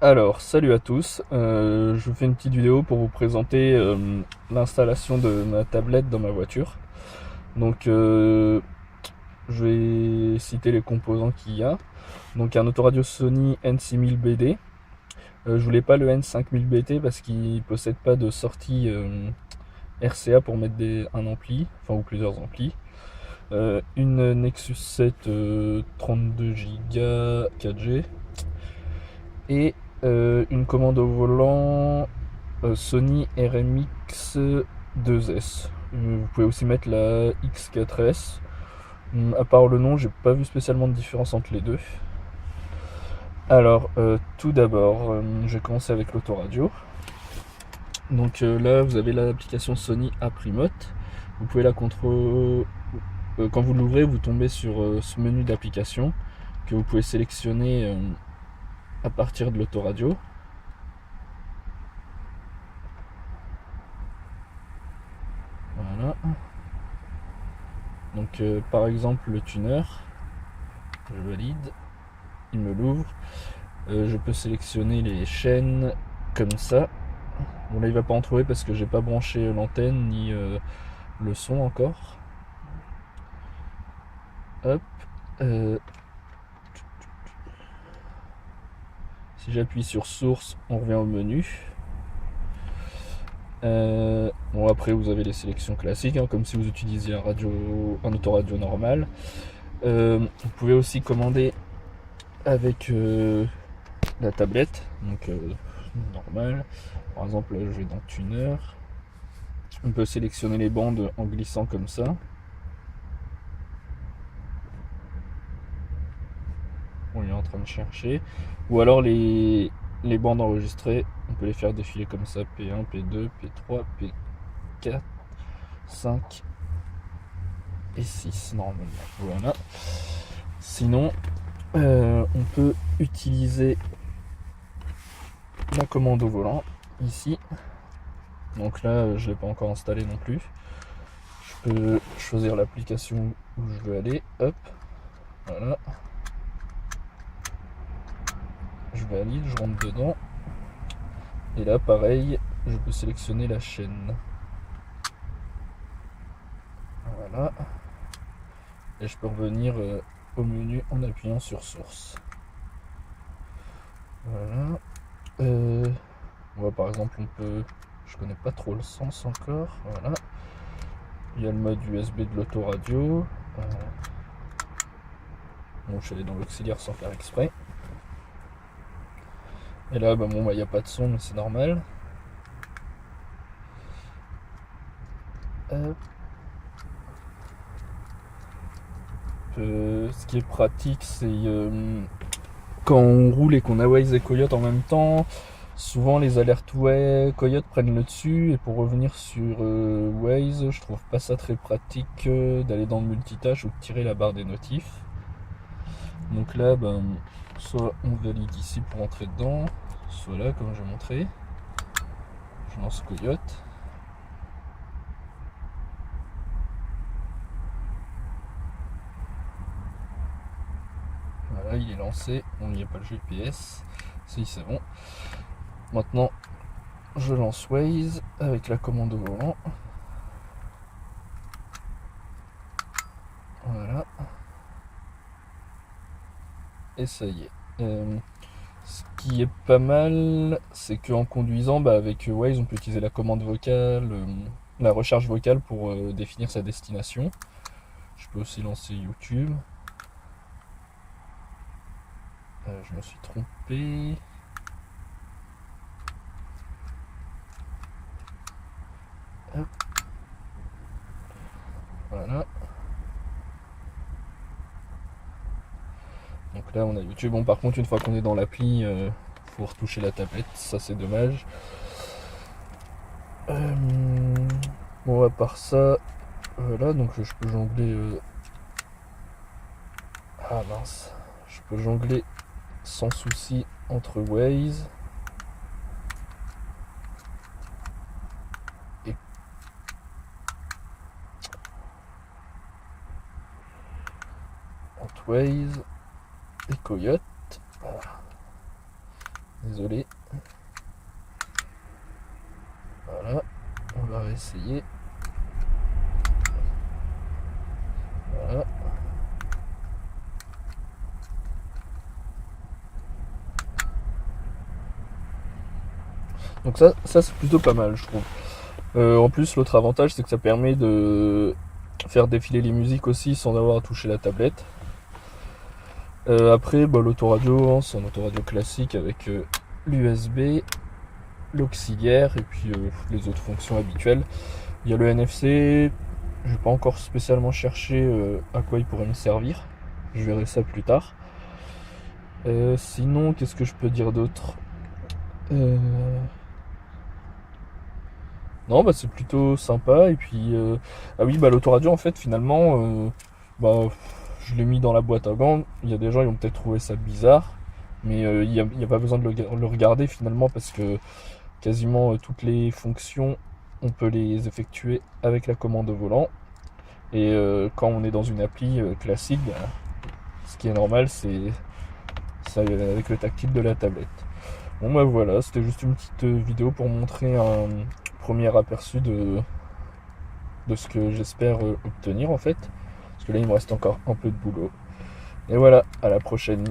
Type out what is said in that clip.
Alors, salut à tous. Je vous fais une petite vidéo pour vous présenter l'installation de ma tablette dans ma voiture. Donc, je vais citer les composants qu'il y a. Donc, un autoradio Sony N6000BD. Je voulais pas le N5000BT parce qu'il possède pas de sortie RCA pour mettre un ampli, enfin ou plusieurs amplis. Une Nexus 7 32 Go 4G et une commande au volant Sony RMX 2S. Vous pouvez aussi mettre la X4S. À part le nom, j'ai pas vu spécialement de différence entre les deux. Alors, tout d'abord, je vais commencer avec l'autoradio. Donc là, vous avez l'application Sony Aprimote. Vous pouvez la contrôler. Quand vous l'ouvrez, vous tombez sur ce menu d'application que vous pouvez sélectionner à partir de l'autoradio. Voilà. Donc par exemple le tuner, je valide, il me l'ouvre. Je peux sélectionner les chaînes comme ça. Bon là il va pas en trouver parce que j'ai pas branché l'antenne ni le son encore. Hop. Si j'appuie sur source, on revient au menu. Bon après vous avez les sélections classiques, hein, comme si vous utilisiez un autoradio normal. Vous pouvez aussi commander avec la tablette, donc normal. Par exemple là je vais dans tuner. On peut sélectionner les bandes en glissant comme ça. On est en train de chercher. Ou alors les bandes enregistrées, on peut les faire défiler comme ça, P1, P2, P3, P4, 5 et 6 normalement. Voilà. Sinon, on peut utiliser la commande au volant ici. Donc là, je ne l'ai pas encore installé non plus. Je peux choisir l'application où je veux aller. Hop, voilà. Je valide, je rentre dedans. Et là, pareil, je peux sélectionner la chaîne. Voilà. Et je peux revenir au menu en appuyant sur source. Voilà. Par exemple, on peut. Je connais pas trop le sens encore. Voilà. Il y a le mode USB de l'autoradio. Bon, je suis allé dans l'auxiliaire sans faire exprès. Et là, il n'y a pas de son, mais c'est normal. Ce qui est pratique, c'est quand on roule et qu'on a Waze et Coyote en même temps, souvent les alertes Coyote prennent le dessus, et pour revenir sur Waze, je trouve pas ça très pratique d'aller dans le multitâche ou de tirer la barre des notifs. Donc là, soit on valide ici pour entrer dedans, soit là, comme j'ai montré. Je lance Coyote. Voilà, il est lancé. On n'y a pas le GPS. Si, c'est bon. Maintenant, je lance Waze avec la commande au volant. Voilà. Et ça y est. Ce qui est pas mal, c'est qu'en conduisant, avec Waze, on peut utiliser la commande vocale, la recharge vocale pour définir sa destination. Je peux aussi lancer YouTube. Je me suis trompé. Hop. Voilà. Donc là on a YouTube. Bon par contre une fois qu'on est dans l'appli, faut retoucher la tablette, ça c'est dommage. Bon à part ça, voilà, donc je peux jongler. Ah mince, je peux jongler sans souci entre Waze et Waze et Coyote. Voilà. Désolé. Voilà, on va réessayer. Voilà. Donc ça c'est plutôt pas mal, je trouve. En plus, l'autre avantage, c'est que ça permet de faire défiler les musiques aussi sans avoir à toucher la tablette. Après, l'autoradio, hein, c'est un autoradio classique avec l'USB, l'auxiliaire et puis les autres fonctions habituelles. Il y a le NFC, je n'ai pas encore spécialement cherché à quoi il pourrait me servir. Je verrai ça plus tard. Sinon, qu'est-ce que je peux dire d'autre? Non, c'est plutôt sympa. Et puis, ah oui, l'autoradio, en fait, finalement, je l'ai mis dans la boîte à gants. Il y a des gens qui ont peut-être trouvé ça bizarre, mais il n'y a pas besoin de le regarder finalement parce que quasiment toutes les fonctions, on peut les effectuer avec la commande au volant. Et quand on est dans une appli classique, ce qui est normal, c'est ça avec le tactile de la tablette. Bon, voilà, c'était juste une petite vidéo pour montrer un premier aperçu de ce que j'espère obtenir en fait. Parce que là, il me reste encore un peu de boulot. Et voilà, à la prochaine.